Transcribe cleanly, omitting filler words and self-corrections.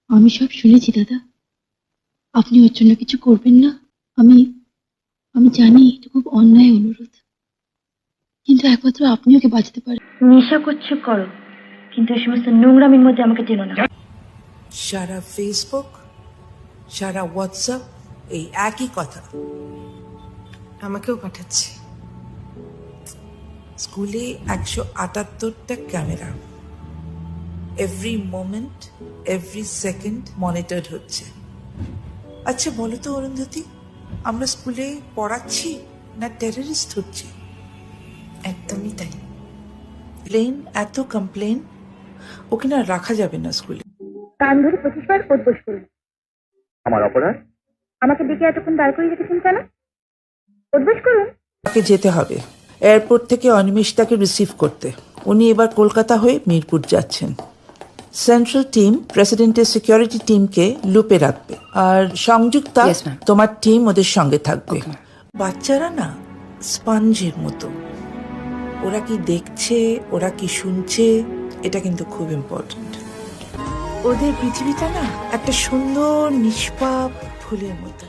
আমি সব শুনেছি দাদা, আপনি ওর জন্য কিছু করবেন না। আমি আমি জানি এটা খুব অন্যায় অনুরোধ, কিন্তু একমাত্র আপনি ওকে বাঁচাতে পারেন। নেশা করছো করো, কিন্তু এই সমস্ত নোংরামির মধ্যে আমাকে টেনো না। সারা ফেসবুক, সারা হোয়াটসঅ্যাপ এই একই কথা আমাকেও পাঠাচ্ছে। স্কুলে 178টা camera, every moment every second monitored হচ্ছে। আচ্ছা বলো তো অরুন্ধতী, আমরা স্কুলে পড়াচ্ছি না টেররিস্ট হচ্ছি? একদমই তাই। প্লেন এত কমপ্লেন, ওকে না রাখা যাবে না স্কুলে। কান ধরে 25 বার উদ্বোস করুন। আমার অপরাধ? আমাকে ডেকে এতক্ষণ দাঁড় করিয়ে রেখেছেন কেন? উদ্বোস করুন। তাকে যেতে হবে এয়ারপোর্ট থেকে অনিমেষটাকে রিসিভ করতে। উনি এবার কলকাতা হয়ে মিরপুর যাচ্ছেন। সেন্ট্রাল টিম প্রেসিডেন্টের সিকিউরিটি টিমকে লুপে রাখবে, আর সংযুক্তা Yes, ma'am. তোমার টিম ওদের সঙ্গে থাকবে। Okay, ma'am. বাচ্চারা না স্পঞ্জের মতো, ওরা কি দেখছে, ওরা কি শুনছে, এটা কিন্তু খুব ইম্পর্ট্যান্ট। ওদের পৃথিবীটা না একটা সুন্দর নিষ্পাপ ফুলের মতো।